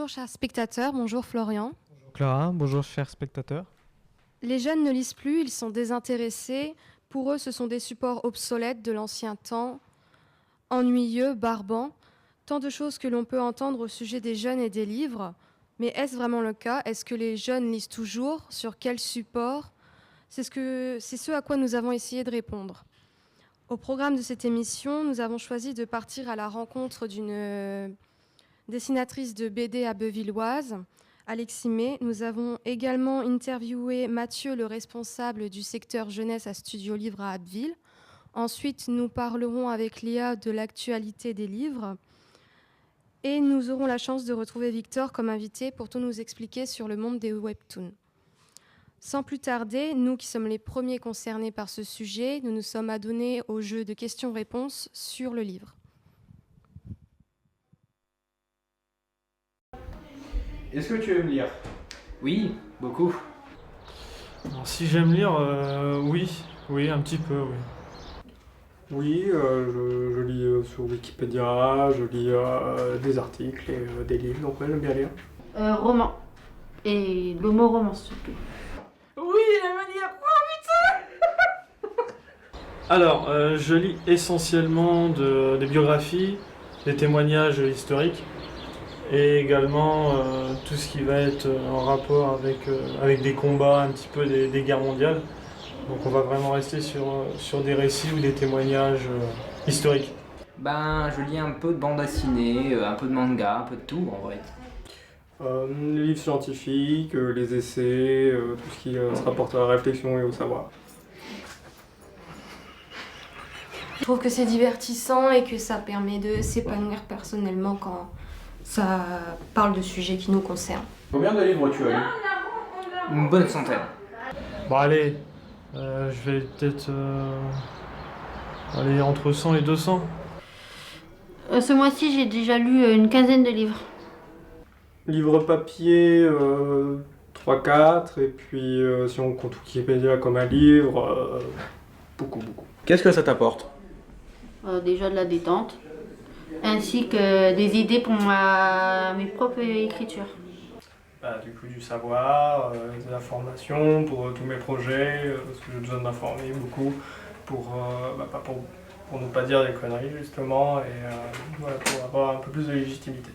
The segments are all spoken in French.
Bonjour chers spectateurs, bonjour Florian. Bonjour Clara, bonjour chers spectateurs. Les jeunes ne lisent plus, ils sont désintéressés. Pour eux, ce sont des supports obsolètes de l'ancien temps, ennuyeux, barbants. Tant de choses que l'on peut entendre au sujet des jeunes et des livres. Mais est-ce vraiment le cas? Est-ce que les jeunes lisent toujours? Sur quel support? C'est ce à quoi nous avons essayé de répondre. Au programme de cette émission, nous avons choisi de partir à la rencontre d'une dessinatrice de BD abbevilloise, Alexis May. Nous avons également interviewé Mathieu, le responsable du secteur jeunesse à Studio Livre à Abbeville. Ensuite, nous parlerons avec Léa de l'actualité des livres. Et nous aurons la chance de retrouver Victor comme invité pour tout nous expliquer sur le monde des webtoons. Sans plus tarder, nous qui sommes les premiers concernés par ce sujet, nous nous sommes adonnés au jeu de questions-réponses sur le livre. Est-ce que tu aimes lire? Oui, beaucoup. Alors, si j'aime lire, oui, un petit peu, oui. Oui, je lis sur Wikipédia, je lis des articles et des livres, donc ouais, j'aime bien lire. Roman. Et le mot romance surtout. Oui, la manière. Alors, je lis essentiellement des biographies, des témoignages historiques et également tout ce qui va être en rapport avec des combats, un petit peu des guerres mondiales. Donc on va vraiment rester sur des récits ou des témoignages historiques. Ben, je lis un peu de bande dessinée, un peu de manga, un peu de tout en vrai. Les livres scientifiques, les essais, tout ce qui se rapporte à la réflexion et au savoir. Je trouve que c'est divertissant et que ça permet de s'épanouir personnellement quand ça parle de sujets qui nous concernent. Combien de livres tu as lu? Une bonne centaine. Bon allez, je vais peut-être aller entre 100 et 200. Ce mois-ci, j'ai déjà lu une quinzaine de livres. Livres papier, 3-4, et puis si on compte Wikipédia comme un livre, beaucoup. Qu'est-ce que ça t'apporte? Déjà de la détente, ainsi que des idées pour mes propres écritures. Du coup du savoir, de la formation pour tous mes projets, parce que j'ai besoin de m'informer beaucoup pour ne pas dire des conneries justement, et voilà, pour avoir un peu plus de légitimité.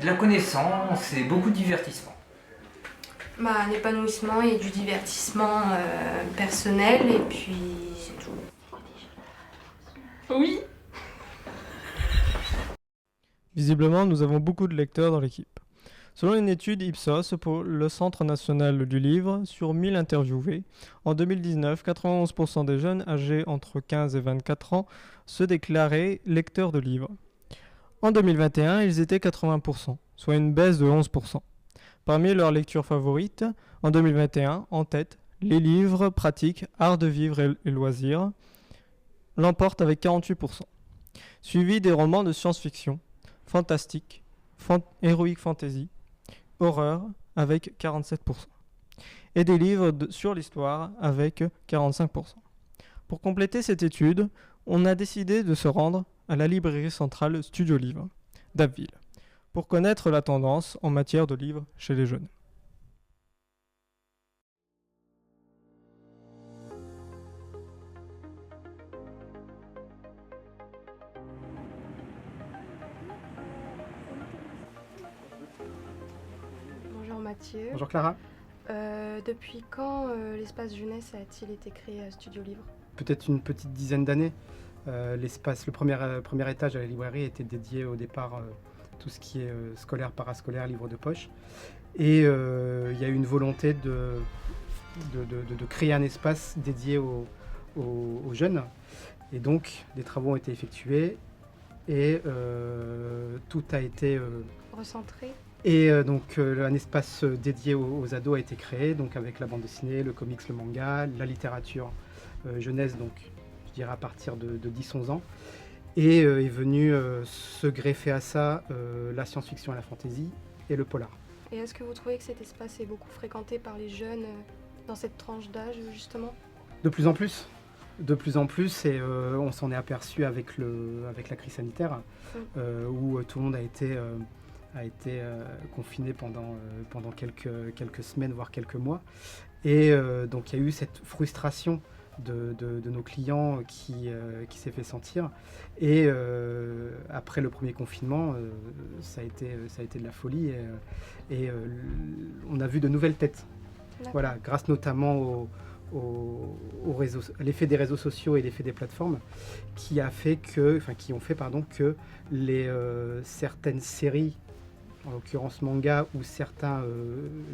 De la connaissance et beaucoup de divertissement. Un épanouissement et du divertissement personnel, et puis c'est tout. Oui. Visiblement, nous avons beaucoup de lecteurs dans l'équipe. Selon une étude Ipsos pour le Centre national du livre, sur 1000 interviewés, en 2019, 91% des jeunes âgés entre 15 et 24 ans se déclaraient lecteurs de livres. En 2021, ils étaient 80%, soit une baisse de 11%. Parmi leurs lectures favorites, en 2021, en tête, les livres pratiques, art de vivre et loisirs l'emportent avec 48%, suivi des romans de science-fiction, fantastique, heroic fantasy, horreur avec 47%, et des livres sur l'histoire avec 45%. Pour compléter cette étude, on a décidé de se rendre à la librairie centrale Studio Livre d'Abbeville pour connaître la tendance en matière de livres chez les jeunes. Bonjour Mathieu. Bonjour Clara. Depuis quand l'espace jeunesse a-t-il été créé à Studio Livre? Peut-être une petite dizaine d'années. Le premier étage de la librairie était dédié au départ tout ce qui est scolaire, parascolaire, livres de poche. Et il y a eu une volonté de créer un espace dédié aux jeunes. Et donc, des travaux ont été effectués et tout a été Recentré. Et donc un espace dédié aux ados a été créé, donc avec la bande dessinée, le comics, le manga, la littérature jeunesse, donc je dirais à partir de 10-11 ans. Et est venu se greffer à ça la science-fiction et la fantasy et le polar. Et est-ce que vous trouvez que cet espace est beaucoup fréquenté par les jeunes dans cette tranche d'âge justement? De plus en plus. De plus en plus, et on s'en est aperçu avec la crise sanitaire, où tout le monde a été a été confiné pendant quelques semaines, voire quelques mois. Et donc il y a eu cette frustration de nos clients qui s'est fait sentir. Et après le premier confinement, ça a été de la folie. Et on a vu de nouvelles têtes. Voilà, grâce notamment l'effet des réseaux sociaux et l'effet des plateformes qui ont fait que certaines séries, en l'occurrence manga, ou certains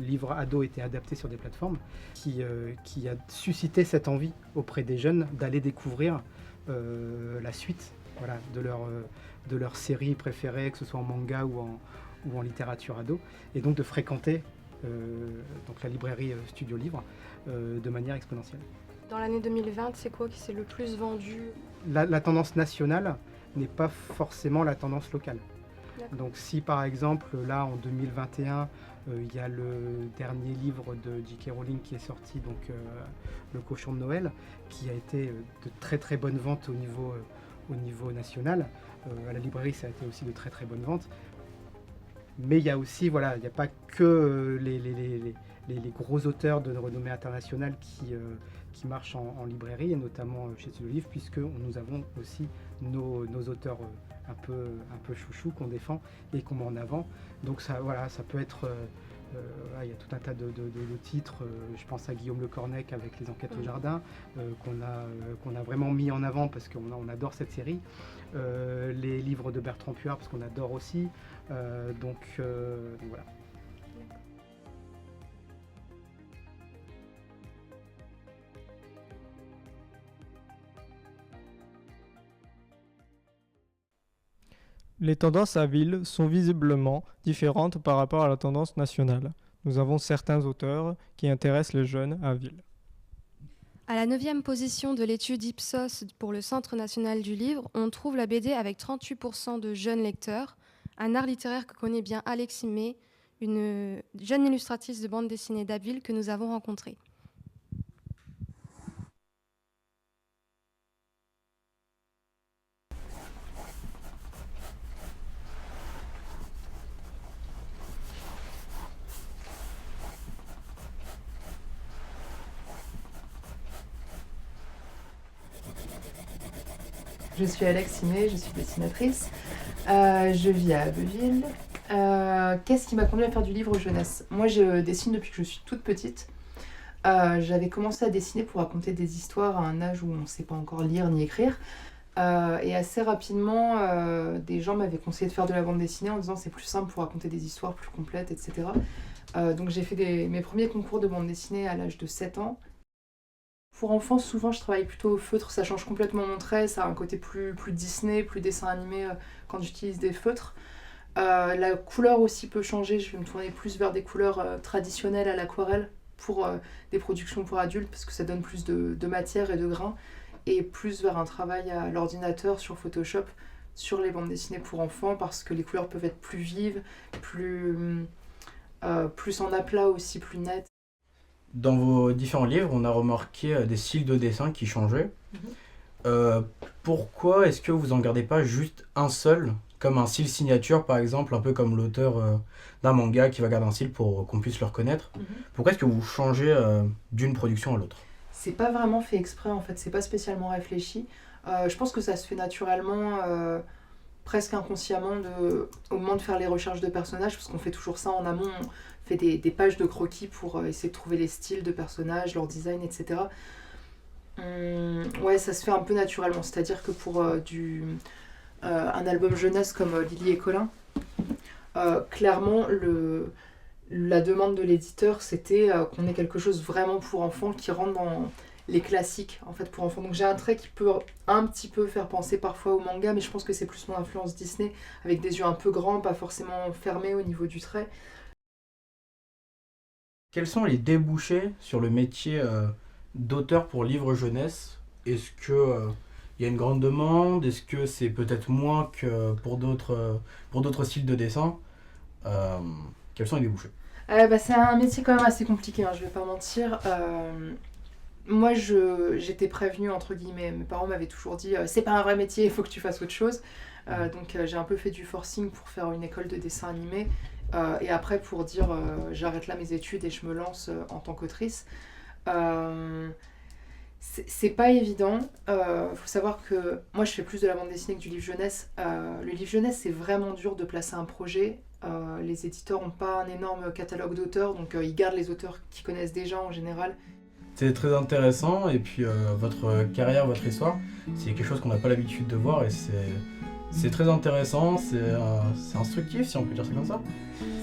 livres ados étaient adaptés sur des plateformes, qui a suscité cette envie auprès des jeunes d'aller découvrir la suite, voilà, de leur série préférée, que ce soit en manga ou en littérature ado, et donc de fréquenter donc la librairie Studio Livre de manière exponentielle. Dans l'année 2020, c'est quoi qui s'est le plus vendu? La tendance nationale n'est pas forcément la tendance locale. D'accord. Donc si par exemple là en 2021 il y a le dernier livre de J.K. Rowling qui est sorti, donc Le Cochon de Noël, qui a été de très très bonnes ventes au niveau national, à la librairie ça a été aussi de très très bonnes ventes. Mais il y a aussi, voilà, il n'y a pas que les gros auteurs de renommée internationale qui marchent en librairie, et notamment chez Studio Livre, puisque nous avons aussi nos auteurs un peu chouchous qu'on défend et qu'on met en avant. Donc ça, voilà, ça peut être... il y a tout un tas de titres, je pense à Guillaume Le Cornec avec Les Enquêtes au Jardin, qu'on a vraiment mis en avant parce qu'on adore cette série. Les livres de Bertrand Puard parce qu'on adore aussi. Donc voilà. Les tendances à ville sont visiblement différentes par rapport à la tendance nationale. Nous avons certains auteurs qui intéressent les jeunes à ville. À la 9e position de l'étude Ipsos pour le Centre national du livre, on trouve la BD avec 38% de jeunes lecteurs, un art littéraire que connaît bien Alexis May, une jeune illustratrice de bande dessinée d'Abbeville que nous avons rencontrée. Je suis Alexis May, je suis dessinatrice. Je vis à Abbeville. Qu'est-ce qui m'a conduit à faire du livre jeunesse? Moi, je dessine depuis que je suis toute petite. J'avais commencé à dessiner pour raconter des histoires à un âge où on ne sait pas encore lire ni écrire. Et assez rapidement, des gens m'avaient conseillé de faire de la bande dessinée en disant c'est plus simple pour raconter des histoires plus complètes, etc. Donc j'ai fait mes premiers concours de bande dessinée à l'âge de 7 ans. Pour enfants, souvent je travaille plutôt au feutre, ça change complètement mon trait, ça a un côté plus Disney, plus dessin animé quand j'utilise des feutres. La couleur aussi peut changer, je vais me tourner plus vers des couleurs traditionnelles à l'aquarelle pour des productions pour adultes parce que ça donne plus de matière et de grains, et plus vers un travail à l'ordinateur sur Photoshop sur les bandes dessinées pour enfants parce que les couleurs peuvent être plus vives, plus en aplat aussi, plus nettes. Dans vos différents livres, on a remarqué des styles de dessin qui changeaient. Pourquoi est-ce que vous n'en gardez pas juste un seul, comme un style signature par exemple, un peu comme l'auteur d'un manga qui va garder un style pour qu'on puisse le reconnaître? Pourquoi est-ce que vous changez d'une production à l'autre? C'est pas vraiment fait exprès en fait, c'est pas spécialement réfléchi. Je pense que ça se fait naturellement, presque inconsciemment au moment de faire les recherches de personnages, parce qu'on fait toujours ça en amont. On fait des pages de croquis pour essayer de trouver les styles de personnages, leur design, etc. Ouais, ça se fait un peu naturellement. C'est-à-dire que pour un album jeunesse comme Lily et Colin, clairement, la demande de l'éditeur, c'était qu'on ait quelque chose vraiment pour enfants qui rentre dans les classiques en fait, pour enfants. Donc j'ai un trait qui peut un petit peu faire penser parfois au manga, mais je pense que c'est plus mon influence Disney, avec des yeux un peu grands, pas forcément fermés au niveau du trait. Quels sont les débouchés sur le métier d'auteur pour livre jeunesse? Est-ce que y a une grande demande? Est-ce que c'est peut-être moins que pour d'autres styles de dessin? Quels sont les débouchés? C'est un métier quand même assez compliqué, hein, je vais pas mentir. Moi, j'étais prévenue, entre guillemets. Mes parents m'avaient toujours dit c'est pas un vrai métier, il faut que tu fasses autre chose. Donc j'ai un peu fait du forcing pour faire une école de dessin animé. Et après, pour dire j'arrête là mes études et je me lance en tant qu'autrice. C'est pas évident. Faut savoir que moi, je fais plus de la bande dessinée que du livre jeunesse. Le livre jeunesse, c'est vraiment dur de placer un projet. Les éditeurs n'ont pas un énorme catalogue d'auteurs, donc ils gardent les auteurs qu'ils connaissent déjà en général. C'est très intéressant et puis votre carrière, votre histoire, c'est quelque chose qu'on n'a pas l'habitude de voir et c'est très intéressant, c'est instructif si on peut dire ça comme ça.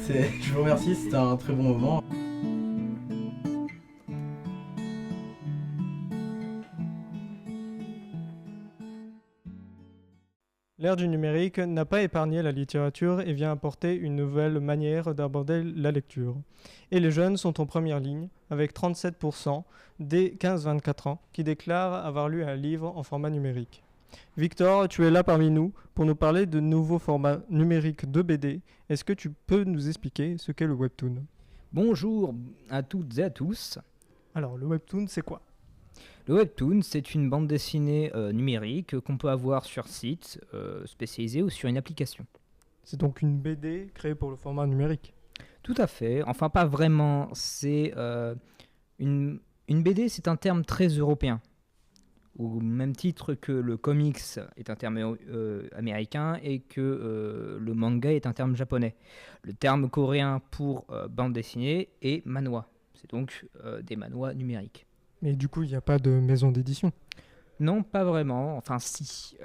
Je vous remercie, c'était un très bon moment. L'ère du numérique n'a pas épargné la littérature et vient apporter une nouvelle manière d'aborder la lecture. Et les jeunes sont en première ligne, avec 37% des 15-24 ans qui déclarent avoir lu un livre en format numérique. Victor, tu es là parmi nous pour nous parler de nouveaux formats numériques de BD. Est-ce que tu peux nous expliquer ce qu'est le webtoon ? Bonjour à toutes et à tous. Alors, le webtoon, c'est quoi ? Le webtoon, c'est une bande dessinée numérique qu'on peut avoir sur site spécialisé ou sur une application. C'est donc une BD créée pour le format numérique ? Tout à fait. Enfin, pas vraiment. C'est une BD, c'est un terme très européen. Au même titre que le comics est un terme américain et que le manga est un terme japonais. Le terme coréen pour bande dessinée est manhwa. C'est donc des manhwas numériques. Mais du coup, il n'y a pas de maison d'édition ? Non, pas vraiment. Enfin, si.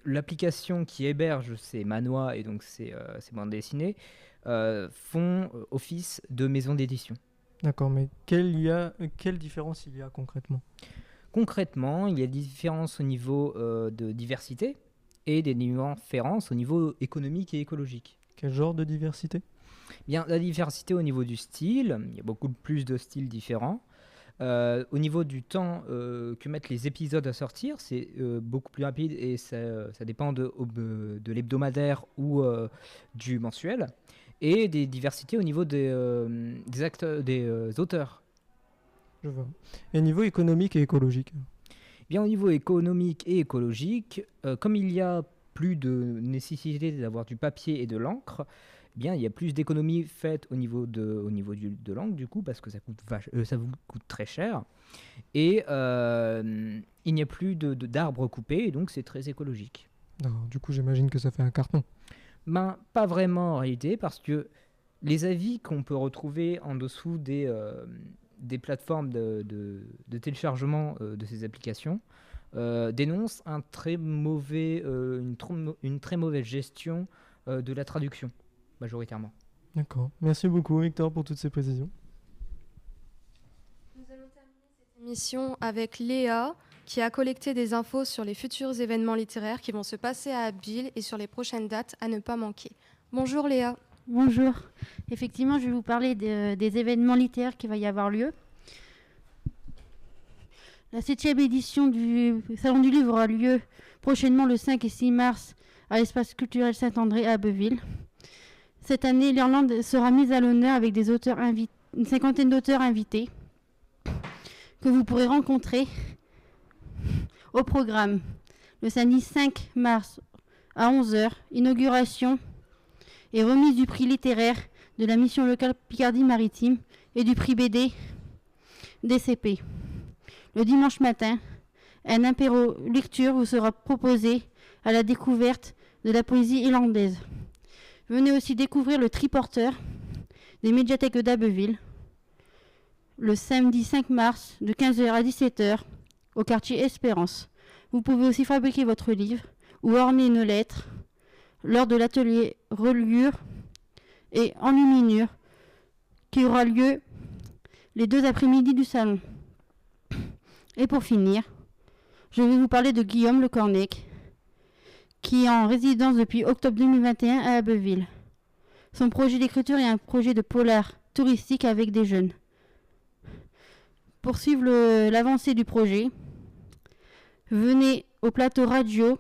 L'application qui héberge ces manhwas et donc ces bandes dessinées font office de maison d'édition. D'accord, mais quelle différence il y a concrètement ? Concrètement, il y a des différences au niveau de diversité et des différences au niveau économique et écologique. Quel genre de diversité ? Bien, la diversité au niveau du style, il y a beaucoup plus de styles différents. Au niveau du temps que mettent les épisodes à sortir, c'est beaucoup plus rapide et ça dépend de l'hebdomadaire ou du mensuel. Et des diversités au niveau des auteurs. Je vois. Et niveau économique et écologique ? Bien, au niveau économique et écologique, comme il y a plus de nécessité d'avoir du papier et de l'encre, bien, il y a plus d'économies faites au niveau de l'encre, du coup, parce que ça vous coûte très cher. Et il n'y a plus d'arbres coupés, et donc c'est très écologique. D'accord. Du coup, j'imagine que ça fait un carton. Ben, pas vraiment en réalité, parce que les avis qu'on peut retrouver en dessous des plateformes de téléchargement de ces applications dénoncent une très mauvaise gestion de la traduction, majoritairement. D'accord. Merci beaucoup, Victor, pour toutes ces précisions. Nous allons terminer cette émission avec Léa, qui a collecté des infos sur les futurs événements littéraires qui vont se passer à Abbeville et sur les prochaines dates à ne pas manquer. Bonjour Léa. Bonjour. Effectivement, je vais vous parler des événements littéraires qui va y avoir lieu. La 7e édition du Salon du Livre aura lieu prochainement le 5 et 6 mars à l'espace culturel Saint-André à Abbeville. Cette année, l'Irlande sera mise à l'honneur avec une cinquantaine d'auteurs invités que vous pourrez rencontrer au programme. Le samedi 5 mars à 11h, inauguration et remise du prix littéraire de la mission locale Picardie-Maritime et du prix BD DCP. Le dimanche matin, un apéro lecture vous sera proposé à la découverte de la poésie irlandaise. Venez aussi découvrir le triporteur des médiathèques d'Abbeville le samedi 5 mars de 15h à 17h au quartier Espérance. Vous pouvez aussi fabriquer votre livre ou orner une lettre lors de l'atelier reliure et enluminure qui aura lieu les 2 après-midi du salon. Et pour finir, je vais vous parler de Guillaume Le Cornec, qui est en résidence depuis octobre 2021 à Abbeville. Son projet d'écriture est un projet de polar touristique avec des jeunes. Pour suivre l'avancée du projet, venez au plateau radio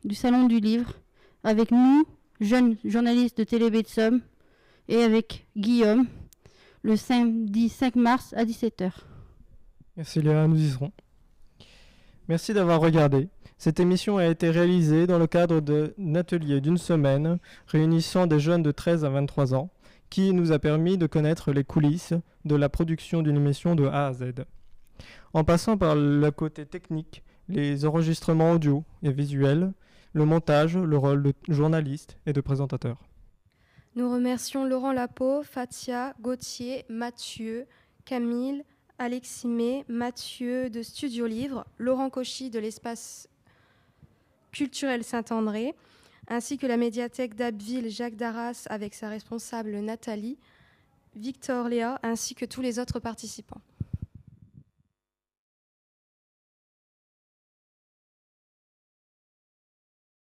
du Salon du Livre avec nous, jeunes journalistes de Télé de Somme, et avec Guillaume, le samedi 5 mars à 17h. Merci Léa, nous y serons. Merci d'avoir regardé. Cette émission a été réalisée dans le cadre d'un atelier d'une semaine réunissant des jeunes de 13 à 23 ans qui nous a permis de connaître les coulisses de la production d'une émission de A à Z. En passant par le côté technique, les enregistrements audio et visuels, le montage, le rôle de journaliste et de présentateur. Nous remercions Laurent Lapeau, Fatia, Gauthier, Mathieu, Camille, Aleximé, Mathieu de Studio Livre, Laurent Cauchy de l'espace culturel Saint-André, ainsi que la médiathèque d'Abbeville Jacques Darras avec sa responsable Nathalie, Victor Léa, ainsi que tous les autres participants.